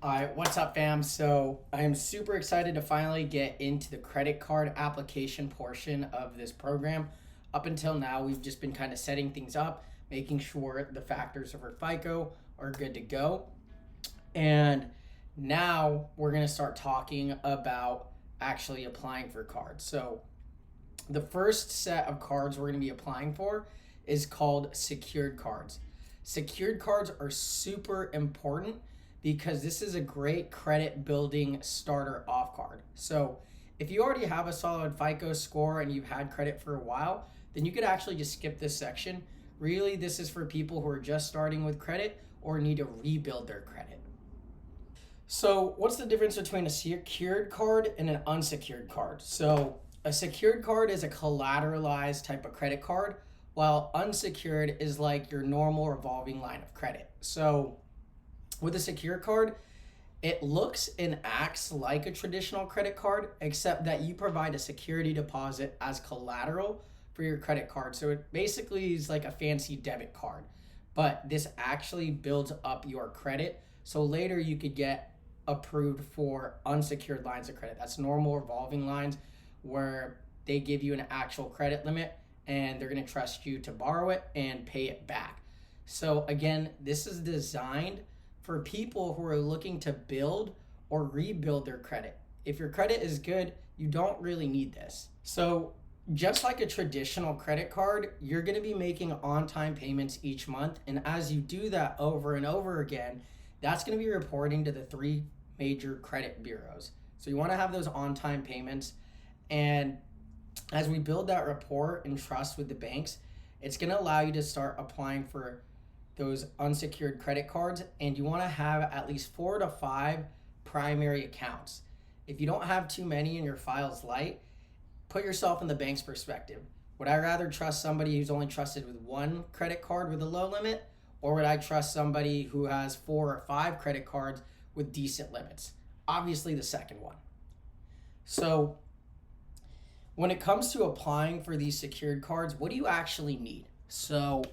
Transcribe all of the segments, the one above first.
All right, what's up, fam? So I am super excited to finally get into the credit card application portion of this program. Up until now, we've just been kind of setting things up, making sure the factors of our FICO are good to go. And now we're going to start talking about actually applying for cards. So the first set of cards we're going to be applying for is called secured cards. Secured cards are super important because this is a great credit building starter off card. So if you already have a solid FICO score and you've had credit for a while, then you could actually just skip this section. Really, this is for people who are just starting with credit or need to rebuild their credit. So what's the difference between a secured card and an unsecured card? So a secured card is a collateralized type of credit card, while unsecured is like your normal revolving line of credit. So with a secured card, it looks and acts like a traditional credit card, except that you provide a security deposit as collateral for your credit card. So it basically is like a fancy debit card, but this actually builds up your credit. So later you could get approved for unsecured lines of credit. That's normal revolving lines where they give you an actual credit limit and they're going to trust you to borrow it and pay it back. So again, this is designed for people who are looking to build or rebuild their credit. If your credit is good, you don't really need this. So just like a traditional credit card, you're going to be making on-time payments each month. And as you do that over and over again, that's going to be reporting to the three major credit bureaus. So you want to have those on-time payments. And as we build that rapport and trust with the banks, it's going to allow you to start applying for those unsecured credit cards. And you want to have at least 4 to 5 primary accounts. If you don't have too many and your file's light, put yourself in the bank's perspective. Would I rather trust somebody who's only trusted with one credit card with a low limit? Or would I trust somebody who has 4 or 5 credit cards with decent limits? Obviously the second one. So when it comes to applying for these secured cards, what do you actually need? So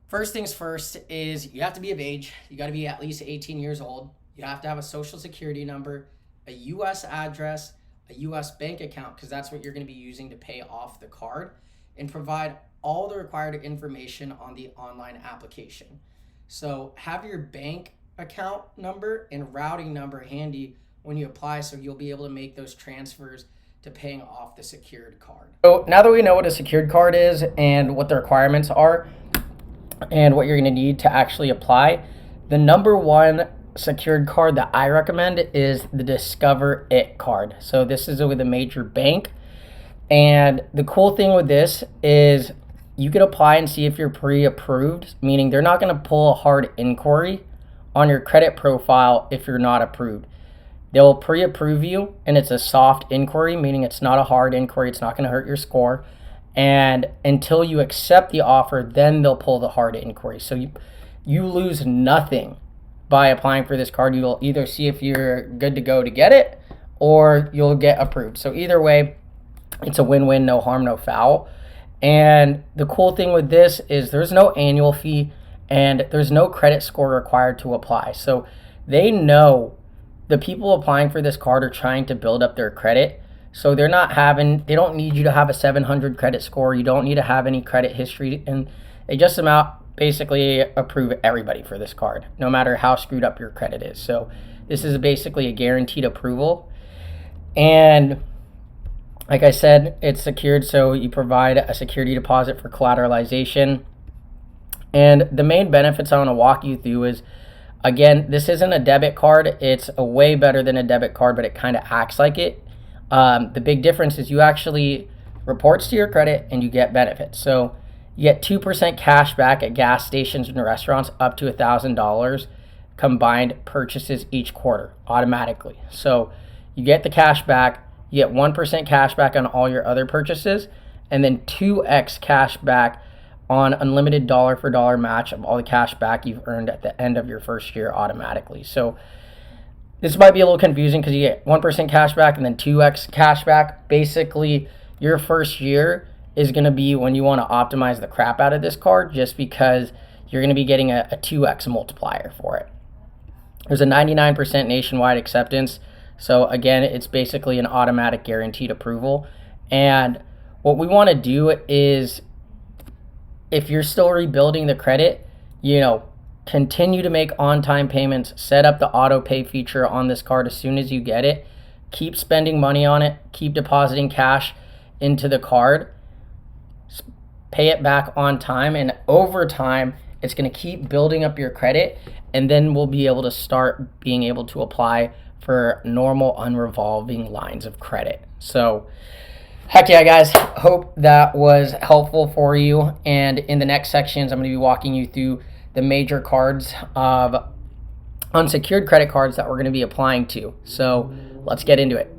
first things first is you have to be of age. You got to be at least 18 years old. You have to have a social security number, a U.S. address, a U.S. bank account, because that's what you're going to be using to pay off the card, and provide all the required information on the online application. So have your bank account number and routing number handy when you apply, so you'll be able to make those transfers to paying off the secured card. So now that we know what a secured card is and what the requirements are and what you're going to need to actually apply, the number one secured card that I recommend is the Discover It card. So this is with a major bank. And the cool thing with this is you can apply and see if you're pre-approved, meaning they're not going to pull a hard inquiry on your credit profile if you're not approved. They'll pre-approve you, and it's a soft inquiry, meaning it's not a hard inquiry. It's not going to hurt your score. And until you accept the offer, then they'll pull the hard inquiry. So you lose nothing by applying for this card. You'll either see if you're good to go to get it, or you'll get approved. So either way, it's a win-win, no harm, no foul. And the cool thing with this is there's no annual fee and there's no credit score required to apply. So they know the people applying for this card are trying to build up their credit. So they don't need you to have a 700 credit score. You don't need to have any credit history. And they just basically approve everybody for this card, no matter how screwed up your credit is. So this is basically a guaranteed approval. And like I said, it's secured, so you provide a security deposit for collateralization. And the main benefits I want to walk you through is, again, this isn't a debit card. It's a way better than a debit card, but it kind of acts like it. The big difference is you actually reports to your credit and you get benefits. So you get 2% cash back at gas stations and restaurants up to $1,000 combined purchases each quarter automatically. So you get the cash back. You get 1% cash back on all your other purchases, and then 2x cash back on unlimited dollar for dollar match of all the cash back you've earned at the end of your first year automatically. So this might be a little confusing because you get 1% cash back and then 2x cash back. Basically, your first year is going to be when you want to optimize the crap out of this card, just because you're going to be getting a 2x multiplier for it. There's a 99% nationwide acceptance. So again, it's basically an automatic guaranteed approval. And what we want to do is, if you're still rebuilding the credit, continue to make on-time payments, set up the auto pay feature on this card as soon as you get it, keep spending money on it, keep depositing cash into the card, pay it back on time, and over time, it's going to keep building up your credit, and then we'll be able to start being able to apply for normal unrevolving lines of credit. So heck yeah, guys, hope that was helpful for you. And in the next sections, I'm going to be walking you through the major cards of unsecured credit cards that we're going to be applying to. So let's get into it.